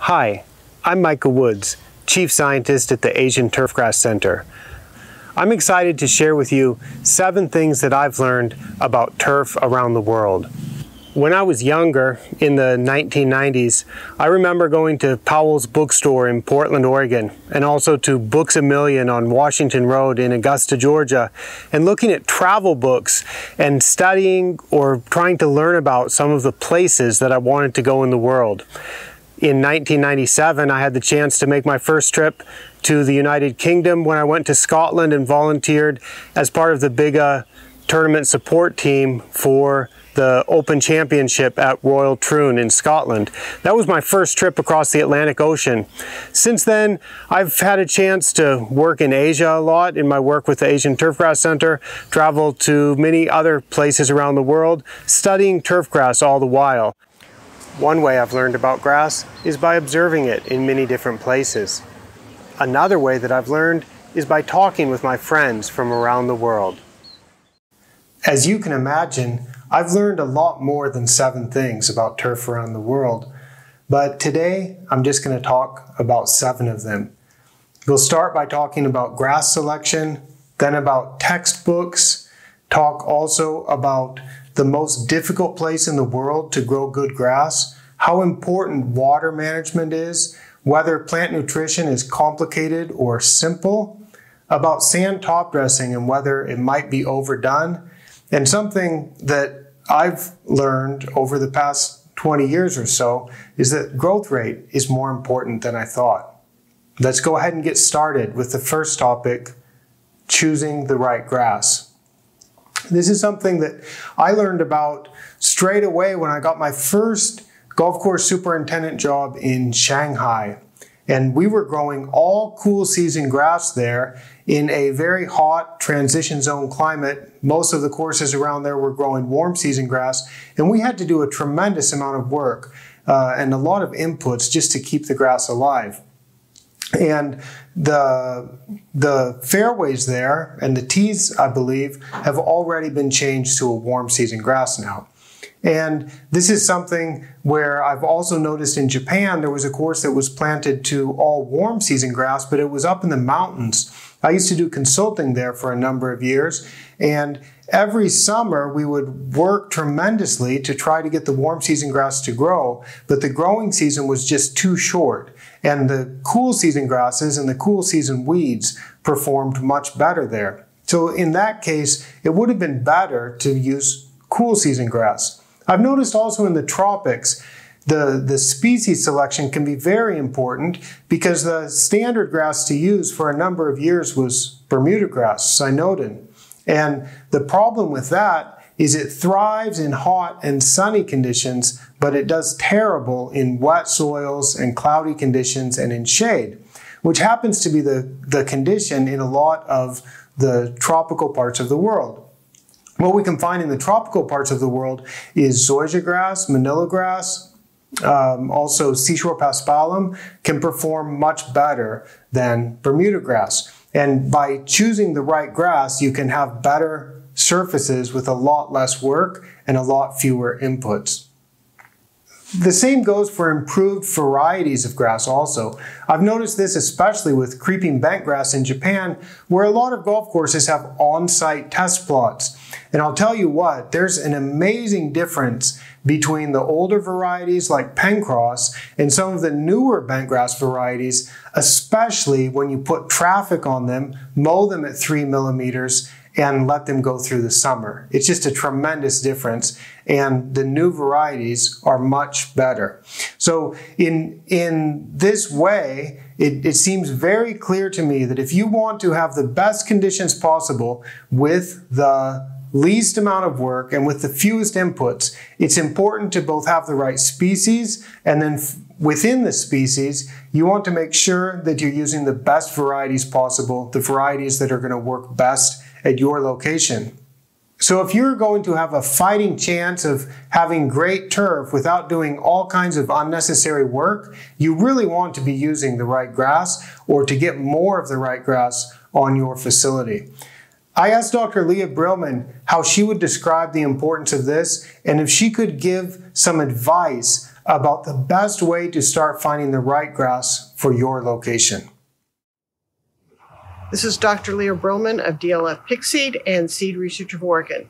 Hi, I'm Michael Woods, Chief Scientist at the Asian Turfgrass Center. I'm excited to share with you 7 things that I've learned about turf around the world. When I was younger, in the 1990s, I remember going to Powell's bookstore in Portland, Oregon, and also to Books A Million on Washington Road in Augusta, Georgia, and looking at travel books and studying or trying to learn about some of the places that I wanted to go in the world. In 1997, I had the chance to make my first trip to the United Kingdom when I went to Scotland and volunteered as part of the big tournament support team for the Open Championship at Royal Troon in Scotland. That was my first trip across the Atlantic Ocean. Since then, I've had a chance to work in Asia a lot in my work with the Asian Turfgrass Center, travel to many other places around the world, studying turfgrass all the while. One way I've learned about grass is by observing it in many different places. Another way that I've learned is by talking with my friends from around the world. As you can imagine, I've learned a lot more than 7 things about turf around the world, but today I'm just going to talk about 7 of them. We'll start by talking about grass selection, then about textbooks, talk also about the most difficult place in the world to grow good grass, how important water management is, whether plant nutrition is complicated or simple, about sand top dressing and whether it might be overdone, and something that I've learned over the past 20 years or so is that growth rate is more important than I thought. Let's go ahead and get started with the first topic, choosing the right grass. This is something that I learned about straight away when I got my first golf course superintendent job in Shanghai. And we were growing all cool season grass there in a very hot transition zone climate. Most of the courses around there were growing warm season grass, and we had to do a tremendous amount of work and a lot of inputs just to keep the grass alive. And the fairways there and the tees, I believe, have already been changed to a warm season grass now. And this is something where I've also noticed in Japan, there was a course that was planted to all warm season grass, but it was up in the mountains. I used to do consulting there for a number of years, and every summer we would work tremendously to try to get the warm season grass to grow, but the growing season was just too short, and the cool season grasses and the cool season weeds performed much better there. So in that case, it would have been better to use cool season grass. I've noticed also in the tropics, the species selection can be very important because the standard grass to use for a number of years was Bermuda grass, Cynodon. And the problem with that is it thrives in hot and sunny conditions, but it does terrible in wet soils and cloudy conditions and in shade, which happens to be the condition in a lot of the tropical parts of the world. What we can find in the tropical parts of the world is zoysia grass, manila grass, also seashore paspalum can perform much better than Bermuda grass. And by choosing the right grass, you can have better surfaces with a lot less work and a lot fewer inputs. The same goes for improved varieties of grass also. I've noticed this especially with creeping bentgrass in Japan, where a lot of golf courses have on-site test plots. And I'll tell you what, there's an amazing difference between the older varieties like Pencross and some of the newer bentgrass varieties, especially when you put traffic on them, mow them at 3 millimeters, and let them go through the summer. It's just a tremendous difference, and the new varieties are much better. So in this way, it seems very clear to me that if you want to have the best conditions possible with the least amount of work and with the fewest inputs, it's important to both have the right species, and then within the species, you want to make sure that you're using the best varieties possible, the varieties that are going to work best at your location. So if you're going to have a fighting chance of having great turf without doing all kinds of unnecessary work, you really want to be using the right grass or to get more of the right grass on your facility. I asked Dr. Leah Brilman how she would describe the importance of this and if she could give some advice about the best way to start finding the right grass for your location. This is Dr. Leah Brilman of DLF Pick Seed and Seed Research of Oregon.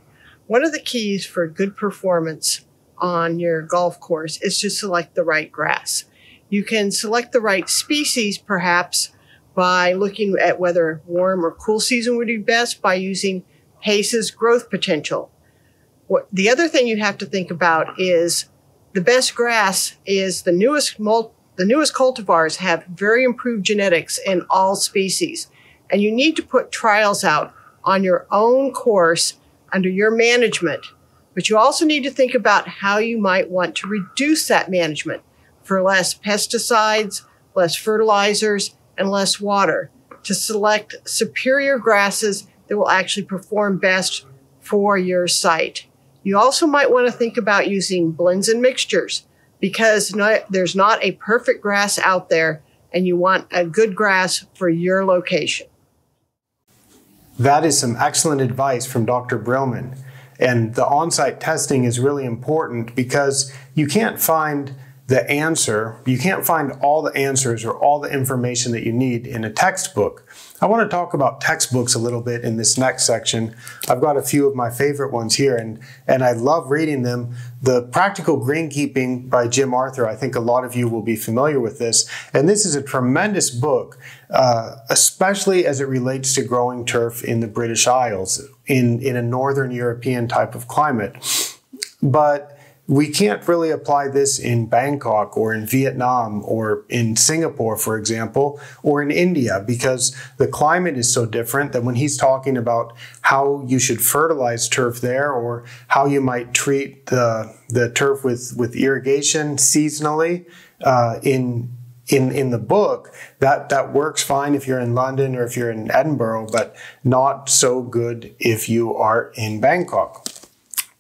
One of the keys for good performance on your golf course is to select the right grass. You can select the right species perhaps by looking at whether warm or cool season would be best by using Pace's growth potential. The other thing you have to think about is the best grass is the newest cultivars have very improved genetics in all species. And you need to put trials out on your own course under your management. But you also need to think about how you might want to reduce that management for less pesticides, less fertilizers, and less water to select superior grasses that will actually perform best for your site. You also might want to think about using blends and mixtures because there's not a perfect grass out there and you want a good grass for your location. That is some excellent advice from Dr. Brilman. And the on-site testing is really important because you can't find the answer, you can't find all the answers or all the information that you need in a textbook. I want to talk about textbooks a little bit in this next section. I've got a few of my favorite ones here and I love reading them. The Practical Greenkeeping by Jim Arthur, I think a lot of you will be familiar with this. And this is a tremendous book, especially as it relates to growing turf in the British Isles, in a Northern European type of climate. But we can't really apply this in Bangkok or in Vietnam or in Singapore, for example, or in India because the climate is so different that when he's talking about how you should fertilize turf there or how you might treat the turf with irrigation seasonally in the book, that works fine if you're in London or if you're in Edinburgh, but not so good if you are in Bangkok.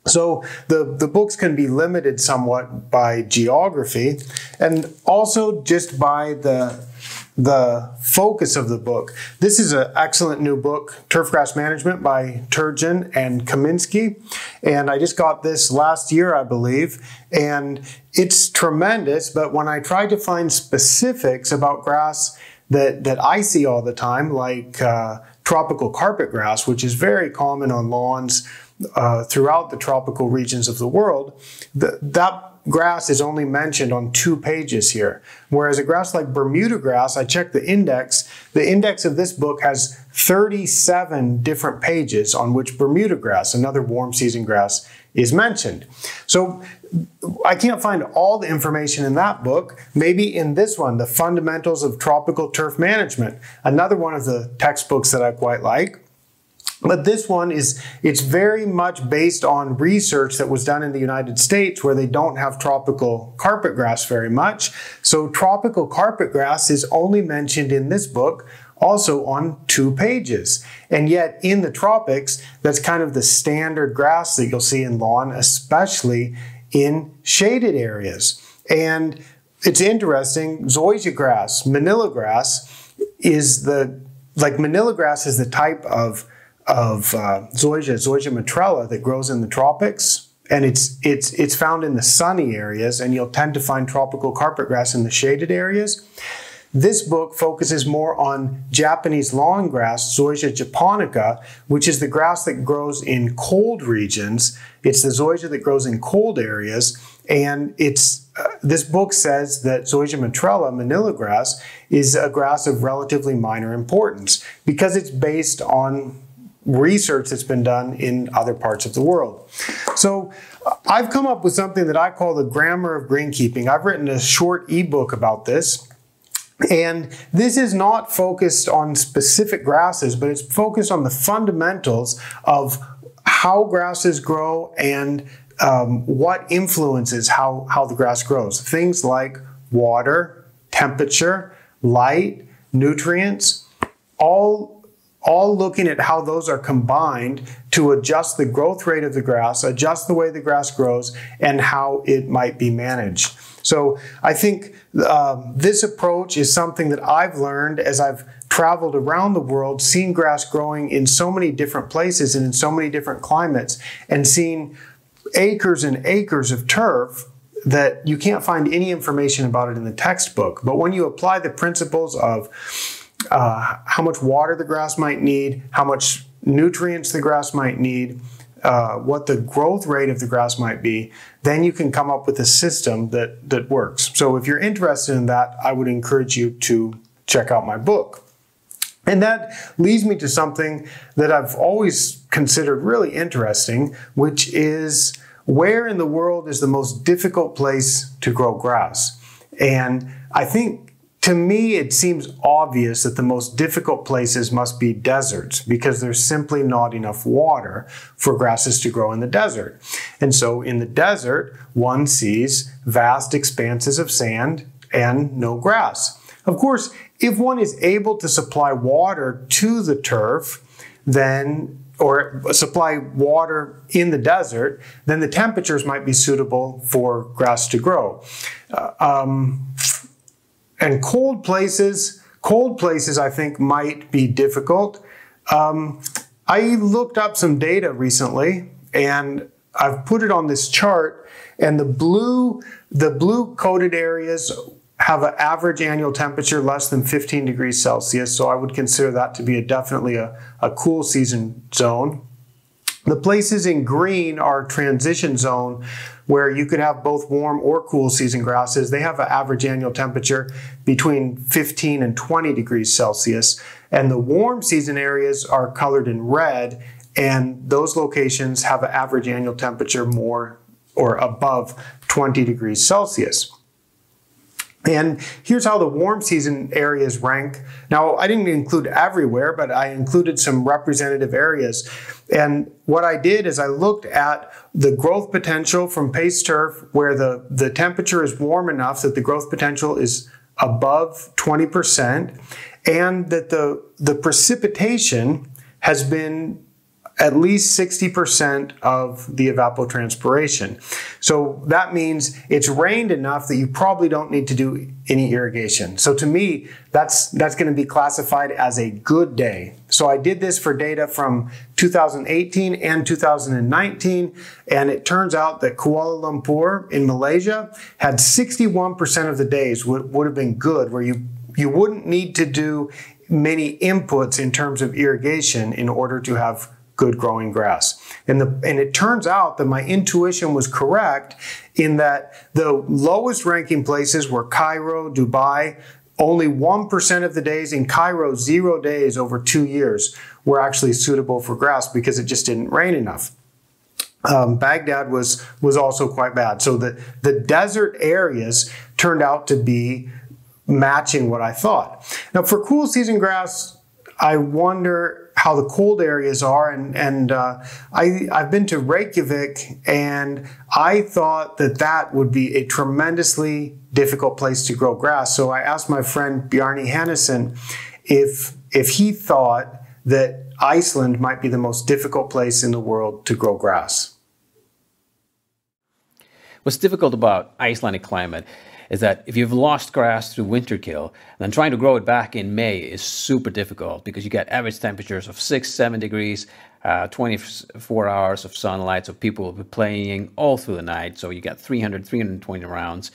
So the books can be limited somewhat by geography and also just by the focus of the book. This is an excellent new book, Turfgrass Management by Turgeon and Kaminsky. And I just got this last year, I believe. And it's tremendous, but when I try to find specifics about grass that I see all the time, like tropical carpet grass, which is very common on lawns throughout the tropical regions of the world, that grass is only mentioned on 2 pages here. Whereas a grass like Bermuda grass, I checked the index of this book has 37 different pages on which Bermuda grass, another warm season grass, is mentioned. So I can't find all the information in that book. Maybe in this one, The Fundamentals of Tropical Turf Management, another one of the textbooks that I quite like. But this one it's very much based on research that was done in the United States where they don't have tropical carpet grass very much. So tropical carpet grass is only mentioned in this book also on 2 pages. And yet in the tropics, that's kind of the standard grass that you'll see in lawn, especially in shaded areas. And it's interesting, zoysia grass, manila grass is manila grass is the type of zoysia matrella that grows in the tropics, and it's found in the sunny areas, and you'll tend to find tropical carpet grass in the shaded areas. This book focuses more on Japanese lawn grass, Zoysia japonica, which is the grass that grows in cold regions. It's the zoysia that grows in cold areas, and this book says that Zoysia matrella, manila grass, is a grass of relatively minor importance because it's based on research that's been done in other parts of the world. So I've come up with something that I call the grammar of greenkeeping. I've written a short ebook about this. And this is not focused on specific grasses, but it's focused on the fundamentals of how grasses grow and what influences how the grass grows. Things like water, temperature, light, nutrients, all looking at how those are combined to adjust the growth rate of the grass, adjust the way the grass grows, and how it might be managed. So I think this approach is something that I've learned as I've traveled around the world, seen grass growing in so many different places and in so many different climates, and seen acres and acres of turf that you can't find any information about it in the textbook. But when you apply the principles of how much water the grass might need, how much nutrients the grass might need, what the growth rate of the grass might be, then you can come up with a system that works. So if you're interested in that, I would encourage you to check out my book. And that leads me to something that I've always considered really interesting, which is where in the world is the most difficult place to grow grass? And I think, to me, it seems obvious that the most difficult places must be deserts because there's simply not enough water for grasses to grow in the desert. And so in the desert, one sees vast expanses of sand and no grass. Of course, if one is able to supply water to the turf, or supply water in the desert, then the temperatures might be suitable for grass to grow. And cold places I think might be difficult. I looked up some data recently and I've put it on this chart, and the blue coated areas have an average annual temperature less than 15 degrees Celsius, so I would consider that to be definitely a cool season zone. The places in green are transition zone, where you could have both warm or cool season grasses. They have an average annual temperature between 15 and 20 degrees Celsius. And the warm season areas are colored in red, and those locations have an average annual temperature more or above 20 degrees Celsius. And here's how the warm season areas rank. Now, I didn't include everywhere, but I included some representative areas. And what I did is I looked at the growth potential from paste turf, where the temperature is warm enough that the growth potential is above 20%, and that the precipitation has been at least 60% of the evapotranspiration. So that means it's rained enough that you probably don't need to do any irrigation. So to me, that's going to be classified as a good day. So I did this for data from 2018 and 2019, and it turns out that Kuala Lumpur in Malaysia had 61% of the days would have been good, where you wouldn't need to do many inputs in terms of irrigation in order to have good growing grass. And it turns out that my intuition was correct in that the lowest ranking places were Cairo, Dubai. Only 1% of the days in Cairo, 0 days over 2 years, were actually suitable for grass because it just didn't rain enough. Baghdad was also quite bad. So the desert areas turned out to be matching what I thought. Now for cool season grass, I wonder how the cold areas are, and I've been to Reykjavik, and I thought that would be a tremendously difficult place to grow grass. So I asked my friend Bjarni Hannesson if he thought that Iceland might be the most difficult place in the world to grow grass. What's difficult about Icelandic climate is that if you've lost grass through winter kill, then trying to grow it back in May is super difficult because you get average temperatures of 6-7 degrees, 24 hours of sunlight, so people will be playing all through the night, so you get 320 rounds,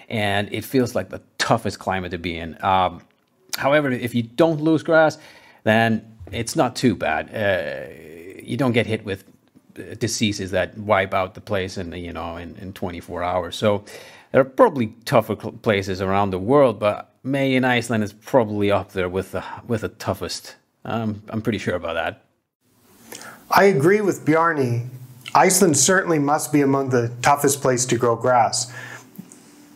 and it feels like the toughest climate to be in. However, if you don't lose grass, then it's not too bad. You don't get hit with diseases that wipe out the place in 24 hours. So there are probably tougher places around the world, but May in Iceland is probably up there with the toughest. I'm pretty sure about that. I agree with Bjarni. Iceland certainly must be among the toughest places to grow grass.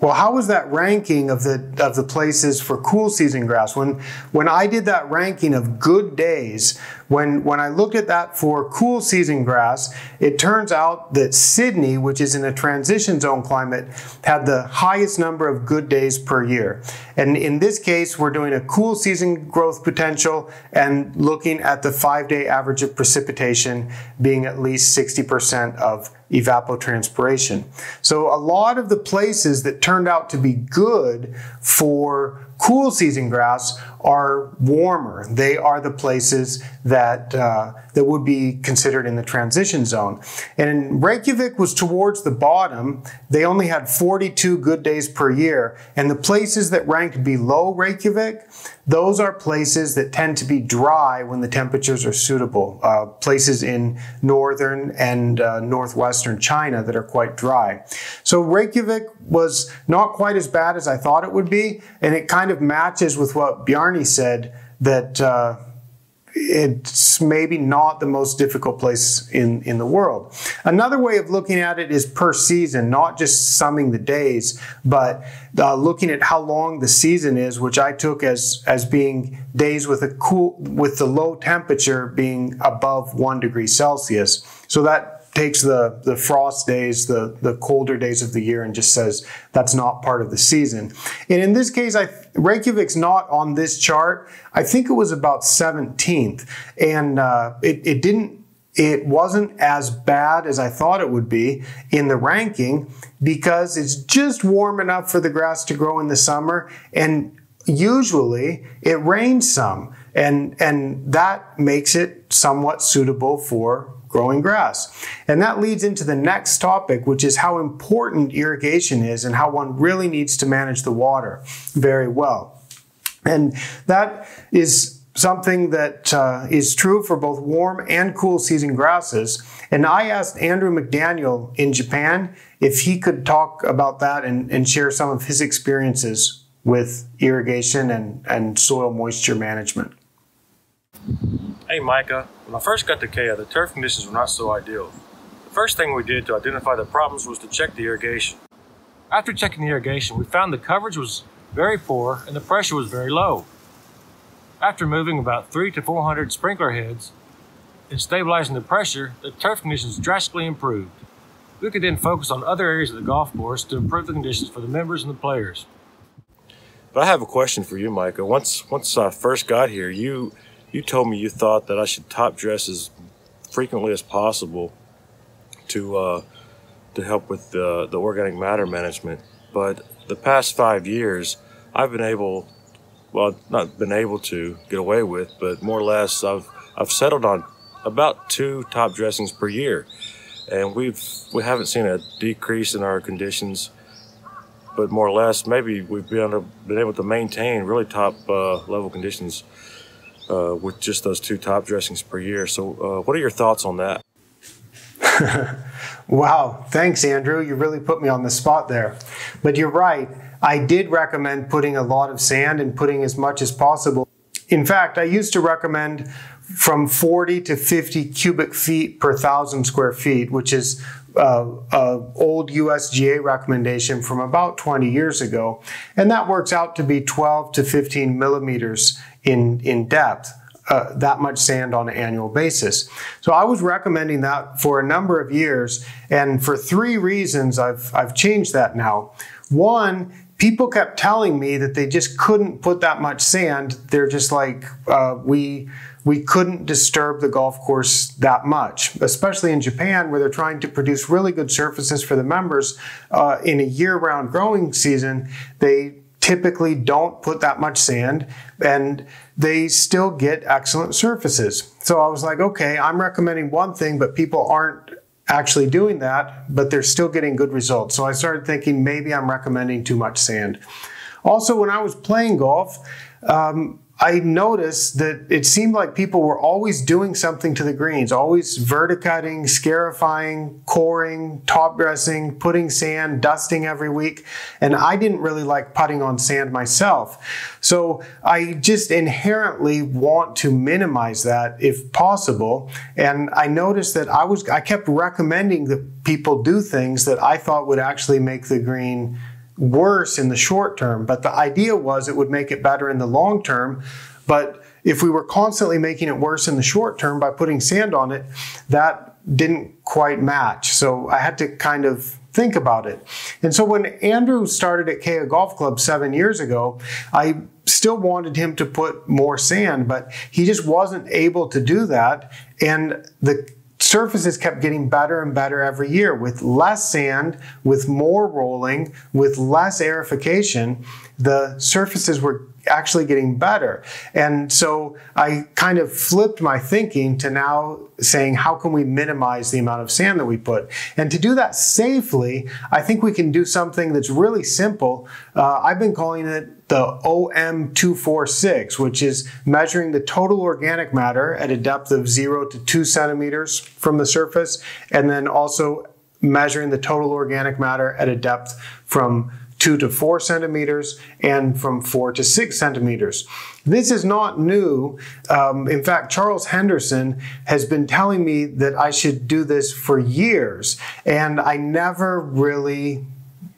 Well, how was that ranking of the places for cool season grass? When I did that ranking of good days, when I looked at that for cool season grass, it turns out that Sydney, which is in a transition zone climate, had the highest number of good days per year. And in this case, we're doing a cool season growth potential and looking at the 5-day average of precipitation being at least 60% of evapotranspiration. So a lot of the places that turned out to be good for cool season grass are warmer. They are the places that that would be considered in the transition zone. And Reykjavik was towards the bottom. They only had 42 good days per year. And the places that ranked below Reykjavik, those are places that tend to be dry when the temperatures are suitable. Places in northern and northwestern China that are quite dry. So Reykjavik was not quite as bad as I thought it would be, and it kind of matches with what Bjarni said, that it's maybe not the most difficult place in the world. Another way of looking at it is per season, not just summing the days, but looking at how long the season is, which I took as being days with the low temperature being above 1 degree Celsius. So that takes the frost days, the colder days of the year, and just says that's not part of the season. And in this case, Reykjavik's not on this chart. I think it was about 17th, and it wasn't as bad as I thought it would be in the ranking, because it's just warm enough for the grass to grow in the summer, and usually it rains some, and that makes it somewhat suitable for growing grass. And that leads into the next topic, which is how important irrigation is and how one really needs to manage the water very well. And that is something that is true for both warm and cool season grasses. And I asked Andrew McDaniel in Japan if he could talk about that and share some of his experiences with irrigation and soil moisture management. Hey Micah, when I first got to Kea, the turf conditions were not so ideal. The first thing we did to identify the problems was to check the irrigation. After checking the irrigation, we found the coverage was very poor and the pressure was very low. After moving about 300 to 400 sprinkler heads and stabilizing the pressure, the turf conditions drastically improved. We could then focus on other areas of the golf course to improve the conditions for the members and the players. But I have a question for you, Micah. Once I first got here, you told me you thought that I should top dress as frequently as possible to help with the organic matter management. But the past 5 years, I've been able, well, not been able to get away with, but more or less I've settled on about 2 top dressings per year. And we haven't seen a decrease in our conditions, but more or less maybe we've been able to maintain really top level conditions with just those 2 top dressings per year. So what are your thoughts on that? Wow, thanks Andrew. You really put me on the spot there. But you're right. I did recommend putting a lot of sand and putting as much as possible. In fact, I used to recommend from 40 to 50 cubic feet per 1,000 square feet, which is an old USGA recommendation from about 20 years ago. And that works out to be 12 to 15 millimeters in depth, that much sand on an annual basis. So I was recommending that for a number of years, and for 3 reasons I've changed that now. One, people kept telling me that they just couldn't put that much sand. They're just like, we couldn't disturb the golf course that much, especially in Japan, where they're trying to produce really good surfaces for the members. In a year-round growing season, they typically don't put that much sand, and they still get excellent surfaces. So I was like, okay, I'm recommending one thing, but people aren't actually doing that, but they're still getting good results. So I started thinking maybe I'm recommending too much sand. Also, when I was playing golf, I noticed that it seemed like people were always doing something to the greens, always verticutting, scarifying, coring, top dressing, putting sand, dusting every week. And I didn't really like putting on sand myself. So I just inherently want to minimize that if possible. And I noticed that I kept recommending that people do things that I thought would actually make the green worse in the short term, but the idea was it would make it better in the long term. But if we were constantly making it worse in the short term by putting sand on it, that didn't quite match. So I had to kind of think about it. And so when Andrew started at Kea Golf Club 7 years ago, I still wanted him to put more sand, but he just wasn't able to do that. And the surfaces kept getting better and better every year with less sand, with more rolling, with less aerification. The surfaces were actually getting better. And so I kind of flipped my thinking to now saying, how can we minimize the amount of sand that we put? And to do that safely, I think we can do something that's really simple. I've been calling it the OM246, which is measuring the total organic matter at a depth of 0 to 2 centimeters from the surface, and then also measuring the total organic matter at a depth from 2 to 4 centimeters and from 4 to 6 centimeters. This is not new. In fact, Charles Henderson has been telling me that I should do this for years, and I never really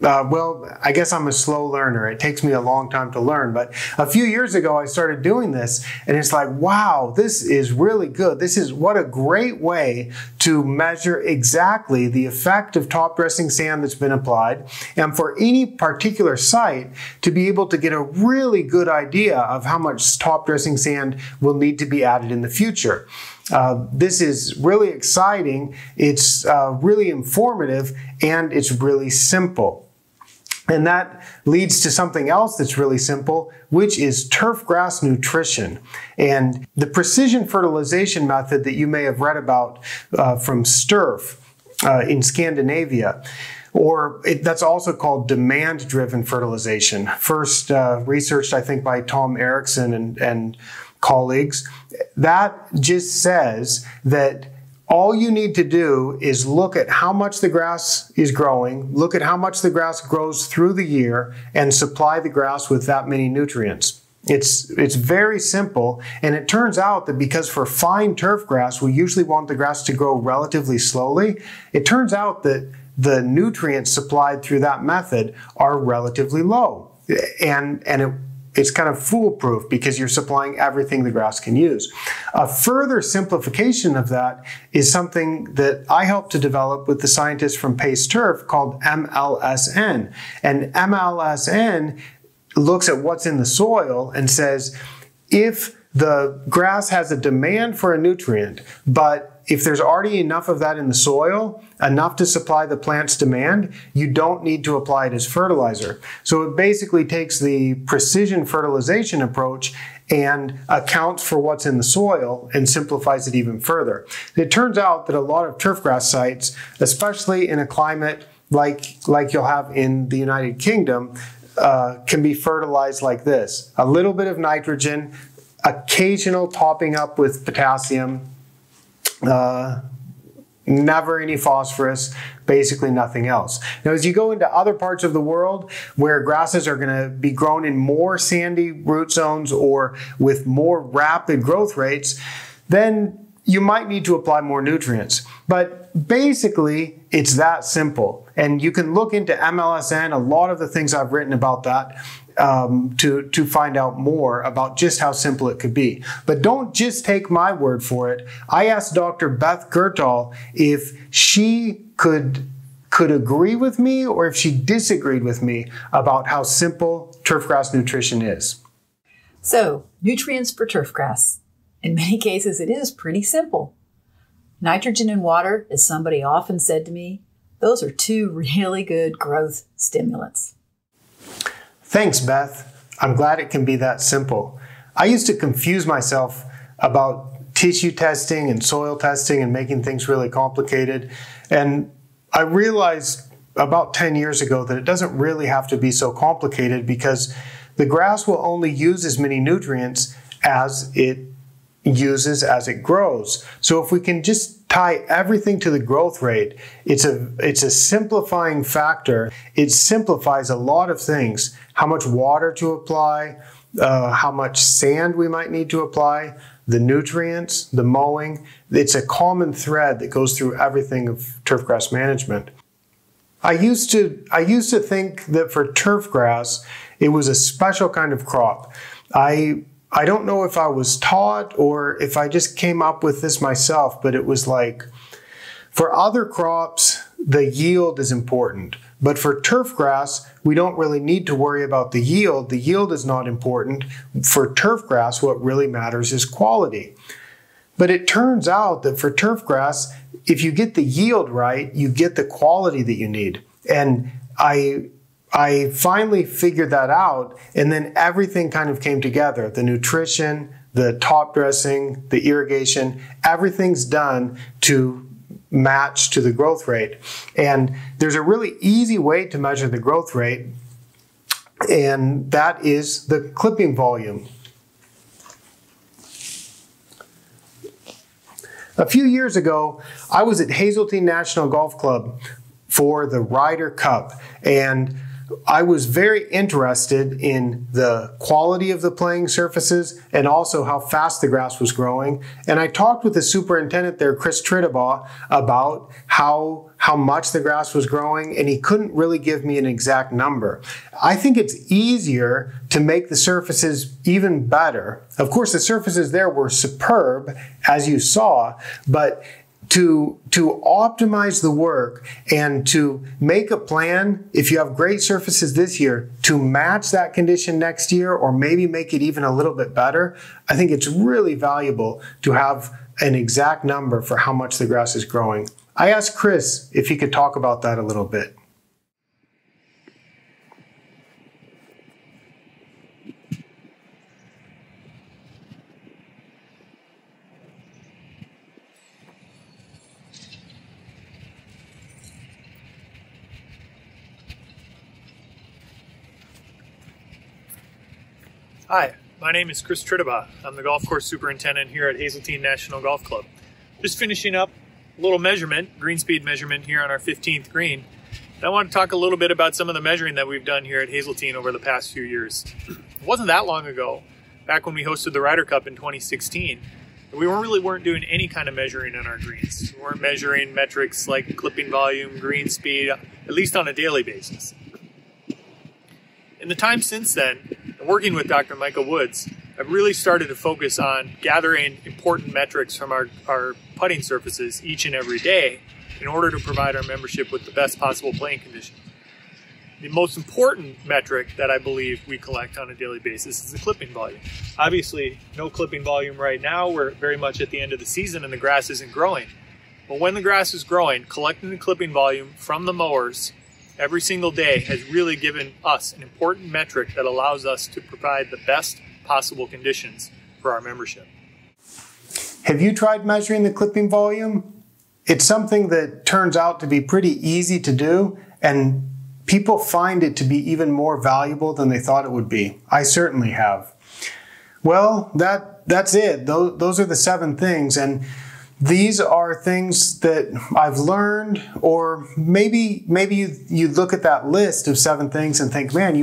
well, I guess I'm a slow learner. It takes me a long time to learn. But a few years ago, I started doing this, and it's like, wow, this is really good. This is what a great way to measure exactly the effect of top dressing sand that's been applied, and for any particular site to be able to get a really good idea of how much top dressing sand will need to be added in the future. This is really exciting, it's really informative, and it's really simple. And that leads to something else that's really simple, which is turfgrass nutrition. And the precision fertilization method that you may have read about from Sturf in Scandinavia, or that's also called demand-driven fertilization. First researched, I think, by Tom Erickson and colleagues. That just says that all you need to do is look at how much the grass is growing, look at how much the grass grows through the year, and supply the grass with that many nutrients. It's very simple, and it turns out that because for fine turf grass, we usually want the grass to grow relatively slowly, it turns out that the nutrients supplied through that method are relatively low. And it's kind of foolproof because you're supplying everything the grass can use. A further simplification of that is something that I helped to develop with the scientists from Pace Turf called MLSN. And MLSN looks at what's in the soil and says, if the grass has a demand for a nutrient, but if there's already enough of that in the soil, enough to supply the plant's demand, you don't need to apply it as fertilizer. So it basically takes the precision fertilization approach and accounts for what's in the soil and simplifies it even further. It turns out that a lot of turfgrass sites, especially in a climate like you'll have in the United Kingdom, can be fertilized like this. A little bit of nitrogen, occasional topping up with potassium, never any phosphorus, basically nothing else. Now, as you go into other parts of the world where grasses are going to be grown in more sandy root zones or with more rapid growth rates, then you might need to apply more nutrients. But basically, it's that simple. And you can look into MLSN, a lot of the things I've written about that, to find out more about just how simple it could be. But don't just take my word for it. I asked Dr. Beth Guertal if she could agree with me or if she disagreed with me about how simple turfgrass nutrition is. So, nutrients for turfgrass. In many cases, it is pretty simple. Nitrogen and water, as somebody often said to me, those are two really good growth stimulants. Thanks, Beth. I'm glad it can be that simple. I used to confuse myself about tissue testing and soil testing and making things really complicated. And I realized about 10 years ago that it doesn't really have to be so complicated because the grass will only use as many nutrients as it uses as it grows. So if we can just tie everything to the growth rate, it's a simplifying factor. It simplifies a lot of things. How much water to apply, how much sand we might need to apply, the nutrients, the mowing. It's a common thread that goes through everything of turfgrass management. I used to think that for turfgrass, it was a special kind of crop. I don't know if I was taught or if I just came up with this myself, but it was like, for other crops, the yield is important. But for turfgrass, we don't really need to worry about the yield. The yield is not important. For turfgrass, what really matters is quality. But it turns out that for turfgrass, if you get the yield right, you get the quality that you need. And I I finally figured that out, and then everything kind of came together. The nutrition, the top dressing, the irrigation, everything's done to match to the growth rate. And there's a really easy way to measure the growth rate, and that is the clipping volume. A few years ago, I was at Hazeltine National Golf Club for the Ryder Cup, and I was very interested in the quality of the playing surfaces and also how fast the grass was growing. And I talked with the superintendent there, Chris Tritabaugh, about how much the grass was growing, and he couldn't really give me an exact number. I think it's easier to make the surfaces even better. Of course, the surfaces there were superb, as you saw, but to optimize the work and to make a plan, if you have great surfaces this year, to match that condition next year or maybe make it even a little bit better, I think it's really valuable to have an exact number for how much the grass is growing. I asked Chris if he could talk about that a little bit. Hi, my name is Chris Tritabaugh. I'm the golf course superintendent here at Hazeltine National Golf Club. Just finishing up a little measurement, green speed measurement here on our 15th green. And I want to talk a little bit about some of the measuring that we've done here at Hazeltine over the past few years. It wasn't that long ago, back when we hosted the Ryder Cup in 2016, we weren't doing any kind of measuring on our greens. We weren't measuring metrics like clipping volume, green speed, at least on a daily basis. In the time since then, working with Dr. Michael Woods, I've really started to focus on gathering important metrics from our putting surfaces each and every day in order to provide our membership with the best possible playing conditions. The most important metric that I believe we collect on a daily basis is the clipping volume. Obviously, no clipping volume right now. We're very much at the end of the season and the grass isn't growing. But when the grass is growing, collecting the clipping volume from the mowers every single day has really given us an important metric that allows us to provide the best possible conditions for our membership. Have you tried measuring the clipping volume? It's something that turns out to be pretty easy to do, and people find it to be even more valuable than they thought it would be. I certainly have. Well, that's it. Those are the 7 things, and these are things that I've learned, or maybe you look at that list of 7 things and think, man,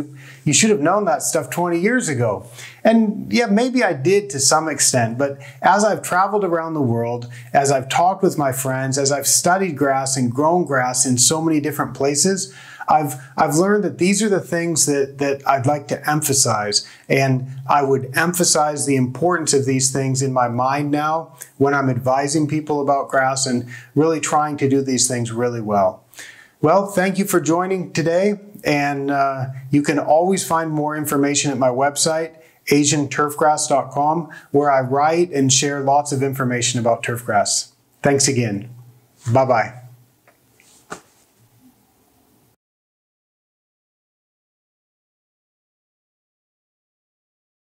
you should have known that stuff 20 years ago. And yeah, maybe I did to some extent, but as I've traveled around the world, as I've talked with my friends, as I've studied grass and grown grass in so many different places, I've learned that these are the things that I'd like to emphasize, and I would emphasize the importance of these things in my mind now when I'm advising people about grass and really trying to do these things really well. Well, thank you for joining today, and you can always find more information at my website, asianturfgrass.com, where I write and share lots of information about turfgrass. Thanks again. Bye-bye.